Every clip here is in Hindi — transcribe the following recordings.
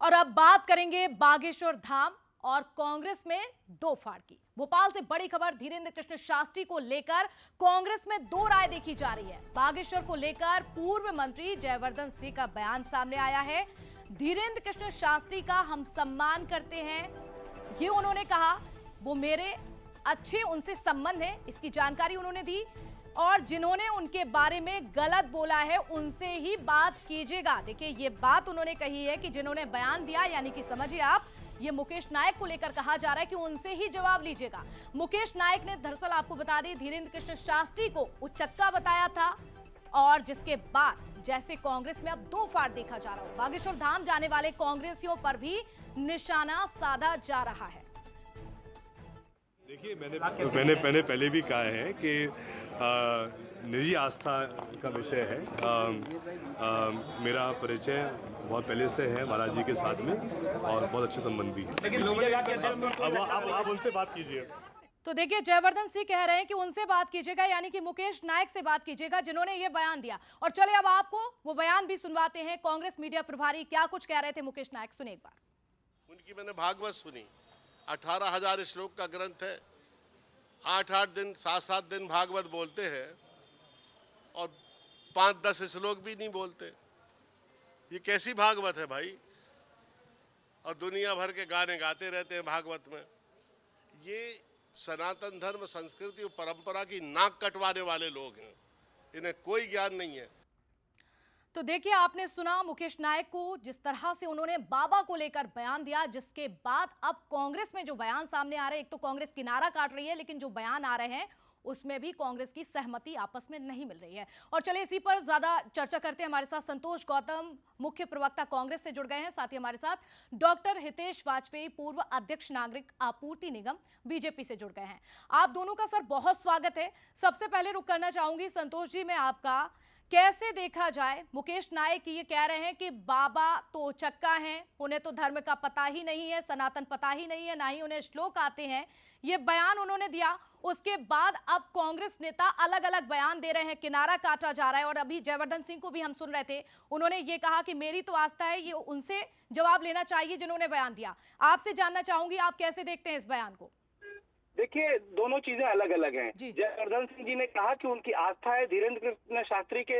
और अब बात करेंगे बागेश्वर धाम और कांग्रेस में दो फाड़ की। भोपाल से बड़ी खबर धीरेन्द्र कृष्ण शास्त्री को लेकर कांग्रेस में दो राय देखी जा रही है। बागेश्वर को लेकर पूर्व मंत्री जयवर्धन सिंह का बयान सामने आया है। धीरेन्द्र कृष्ण शास्त्री का हम सम्मान करते हैं, ये उन्होंने कहा। वो मेरे अच्छे उनसे संबंध है, इसकी जानकारी उन्होंने दी। और जिन्होंने उनके बारे में गलत बोला है उनसे ही बात कीजिएगा। देखिए, ये बात उन्होंने कही है कि जिन्होंने बयान दिया, यानी कि समझिए आप, ये मुकेश नायक को लेकर कहा जा रहा है कि उनसे ही जवाब लीजिएगा। मुकेश नायक ने दरअसल आपको बता दें धीरेन्द्र कृष्ण शास्त्री को उचक्का बताया था, और जिसके बाद जैसे कांग्रेस में अब दो फाड़ देखा जा रहा हो। बागेश्वर धाम जाने वाले कांग्रेसियों पर भी निशाना साधा जा रहा है। देखिए, मैंने पहले भी कहा है कि निजी आस्था का विषय है। मेरा परिचय बहुत पहले से है महाराज जी के साथ में, और बहुत अच्छे संबंध भी है। अब आप उनसे बात कीजिए। तो देखिए, जयवर्धन सिंह कह रहे हैं कि उनसे बात कीजिएगा, यानी कि मुकेश नायक से बात कीजिएगा जिन्होंने ये बयान दिया। और चले अब आपको वो बयान भी सुनवाते हैं। कांग्रेस मीडिया प्रभारी क्या कुछ कह रहे थे मुकेश नायक, सुने एक बार। उनकी मैंने भागवत सुनी, 18,000 श्लोक का ग्रंथ है। 8-8 दिन 7-7 दिन भागवत बोलते हैं और 5-10 श्लोक भी नहीं बोलते। ये कैसी भागवत है भाई? और दुनिया भर के गाने गाते रहते हैं भागवत में। ये सनातन धर्म, संस्कृति और परंपरा की नाक कटवाने वाले लोग हैं, इन्हें कोई ज्ञान नहीं है। तो देखिए, आपने सुना मुकेश नायक को, जिस तरह से उन्होंने बाबा को लेकर बयान दिया, जिसके बाद अब कांग्रेस में जो बयान सामने आ रहे हैं, एक तो कांग्रेस किनारा काट रही है, लेकिन जो बयान आ रहे हैं उसमें भी कांग्रेस की सहमति आपस में नहीं मिल रही है। और चलिए इसी पर ज्यादा चर्चा करते हैं। हमारे साथ संतोष गौतम, मुख्य प्रवक्ता कांग्रेस से जुड़ गए हैं। साथ ही हमारे साथ डॉक्टर हितेश वाजपेयी, पूर्व अध्यक्ष नागरिक आपूर्ति निगम बीजेपी से जुड़ गए हैं। आप दोनों का सर बहुत स्वागत है। सबसे पहले रुक करना चाहूंगी संतोष जी मैं आपका, कैसे देखा जाए? मुकेश नायक ये कह रहे हैं कि बाबा तो चक्का हैं, उन्हें तो धर्म का पता ही नहीं है, सनातन पता ही नहीं है, ना ही उन्हें श्लोक आते हैं। ये बयान उन्होंने दिया, उसके बाद अब कांग्रेस नेता अलग अलग बयान दे रहे हैं, किनारा काटा जा रहा है। और अभी जयवर्धन सिंह को भी हम सुन रहे थे, उन्होंने ये कहा कि मेरी तो आस्था है, ये उनसे जवाब लेना चाहिए जिन्होंने बयान दिया। आपसे जानना चाहूंगी, आप कैसे देखते हैं इस बयान को? देखिए, दोनों चीजें अलग अलग हैं। जयवर्धन सिंह जी ने कहा कि उनकी आस्था है धीरेन्द्र कृष्ण शास्त्री के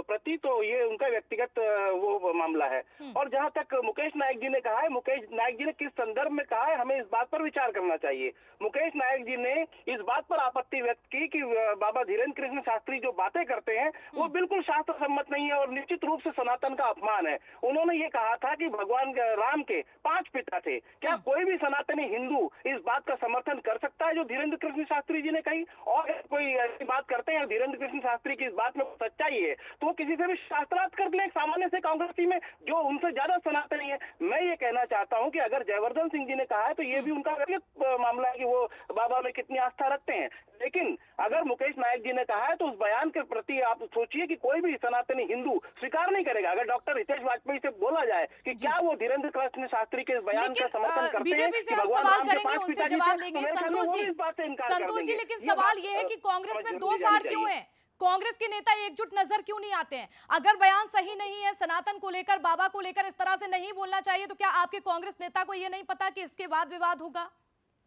प्रति, तो ये उनका व्यक्तिगत वो मामला है। और जहां तक मुकेश नायक जी ने कहा है, मुकेश नायक जी ने किस संदर्भ में कहा है, हमें इस बात पर विचार करना चाहिए। मुकेश नायक जी ने इस बात पर आपत्ति व्यक्त की कि बाबा धीरेन्द्र कृष्ण शास्त्री जो बातें करते हैं वो बिल्कुल शास्त्र सम्मत नहीं है और निश्चित रूप से सनातन का अपमान है। उन्होंने ये कहा था कि भगवान राम के 5 पिता थे। क्या कोई भी सनातनी हिंदू इस बात का समर्थन कर सकता है जो धीरेन्द्र कृष्ण शास्त्री जी ने कही? और कोई ऐसी बात करते हैं धीरेन्द्र कृष्ण शास्त्री की इस बात में सच्चाई है तो वो किसी से भी शास्त्रार्थ कर ले, सामान्य से कांग्रेसी में जो उनसे ज्यादा सनातनी है। मैं ये कहना चाहता हूं कि अगर जयवर्धन सिंह जी ने कहा है तो ये भी उनका व्यक्तिगत मामला है कि वो बाबा में कितनी आस्था रखते हैं। लेकिन अगर मुकेश नायक जी ने कहा है तो उस बयान के प्रति आप सोचिए कि कोई भी सनातनी हिंदू स्वीकार नहीं करेगा। अगर डॉक्टर हितेश वाजपेयी से बोला जाए कि क्या वो धीरेन्द्र कृष्ण शास्त्री के बयान का समर्थन करते हैं, बीजेपी से हम सवाल करेंगे, उनसे जवाब लेंगे। संतोष जी, लेकिन सवाल ये है कि कांग्रेस में दो फाड़ क्यों है? कांग्रेस के नेता एकजुट नजर क्यों नहीं आते हैं? अगर बयान सही नहीं है, सनातन को लेकर, बाबा को लेकर इस तरह से नहीं बोलना चाहिए, तो क्या आपके कांग्रेस नेता को यह नहीं पता कि इसके बाद विवाद होगा?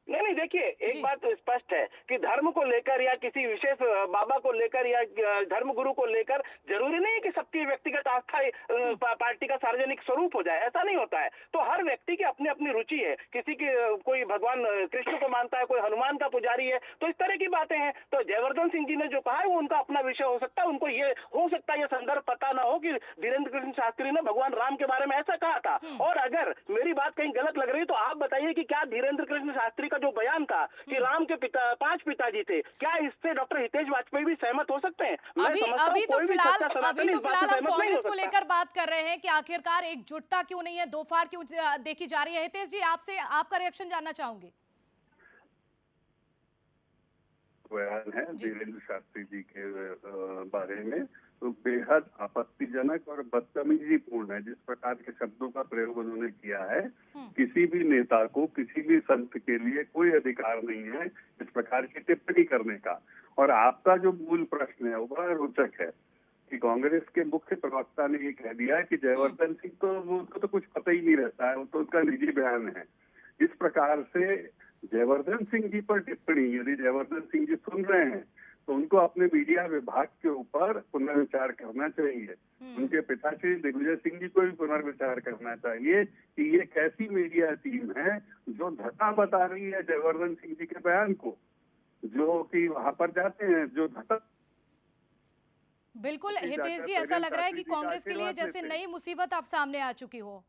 नहीं, देखिए, एक बात तो स्पष्ट है कि धर्म को लेकर या किसी विशेष बाबा को लेकर या धर्म गुरु को लेकर जरूरी नहीं है कि सबकी व्यक्तिगत आस्था पार्टी का सार्वजनिक स्वरूप हो जाए, ऐसा नहीं होता है। तो हर व्यक्ति की अपनी अपनी रुचि है, किसी की कोई भगवान कृष्ण को मानता है, कोई हनुमान का पुजारी है, तो इस तरह की बातें हैं। तो जयवर्धन सिंह जी ने जो कहा है वो उनका अपना विषय हो सकता है, उनको ये हो सकता है ये संदर्भ पता ना हो कि धीरेन्द्र कृष्ण शास्त्री ने भगवान राम के बारे में ऐसा कहा था। और अगर मेरी बात कहीं गलत लग रही है तो आप बताइए कि क्या धीरेन्द्र कृष्ण शास्त्री जो बयान था कि राम के 5 पिताजी थे, क्या इससे डॉक्टर हितेश वाजपेयी भी सहमत हो सकते हैं? अभी तो फिलहाल हम कांग्रेस को लेकर बात कर रहे हैं कि आखिरकार एकजुटता क्यों नहीं है, दो फाड़ क्यों देखी जा रही है। हितेश जी, आपसे आपका रिएक्शन जानना चाहूंगी। बयान है धीरेन्द्र शास्त्री जी के बारे में तो बेहद आपत्तिजनक और बदतमीजीपूर्ण है। जिस प्रकार के शब्दों का प्रयोग उन्होंने किया है, किसी भी नेता को, किसी भी संत के लिए कोई अधिकार नहीं है इस प्रकार की टिप्पणी करने का। और आपका जो मूल प्रश्न है वो बड़ा रोचक है। कि कांग्रेस के मुख्य प्रवक्ता ने ये कह दिया कि जयवर्धन सिंह तो उनको तो कुछ पता ही नहीं रहता है, वो तो उनका निजी बयान है। इस प्रकार से जयवर्धन सिंह जी पर टिप्पणी, यदि जयवर्धन सिंह जी सुन रहे हैं तो उनको अपने मीडिया विभाग के ऊपर पुनर्विचार करना चाहिए। उनके पिताश्री दिग्विजय सिंह जी को भी पुनर्विचार करना चाहिए कि ये कैसी मीडिया टीम है जो धक्का बता रही है जयवर्धन सिंह जी के बयान को, जो कि वहां पर जाते हैं, जो धक्का। बिल्कुल हितेश जी, ऐसा लग रहा है कि कांग्रेस के लिए जैसे नई मुसीबत अब सामने आ चुकी हो।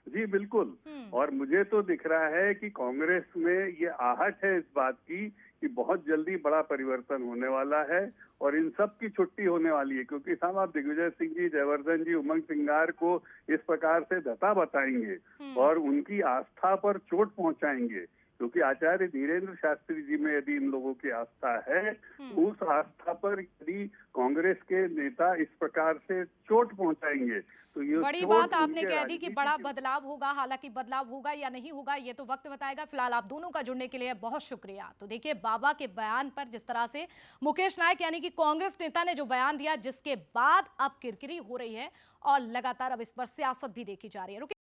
जी बिल्कुल, और मुझे तो दिख रहा है कि कांग्रेस में ये आहट है इस बात की कि बहुत जल्दी बड़ा परिवर्तन होने वाला है और इन सब की छुट्टी होने वाली है, क्योंकि साहब आप दिग्विजय सिंह जी, जयवर्धन जी, उमंग सिंगार को इस प्रकार से धता बताएंगे और उनकी आस्था पर चोट पहुंचाएंगे, क्योंकि आचार्य धीरेन्द्र शास्त्री जी में यदि इन लोगों की आस्था है, उस आस्था पर यदि कांग्रेस के नेता इस प्रकार से चोट पहुंचाएंगे तो ये बड़ी बात आपने कह दी कि बड़ा बदलाव होगा। हालांकि बदलाव होगा या नहीं होगा ये तो वक्त बताएगा। फिलहाल आप दोनों का जुड़ने के लिए बहुत शुक्रिया। तो देखिए, बाबा के बयान पर जिस तरह से मुकेश नायक यानी कि कांग्रेस नेता ने जो बयान दिया, जिसके बाद अब किरकिरी हो रही है और लगातार अब इस पर सियासत भी देखी जा रही है।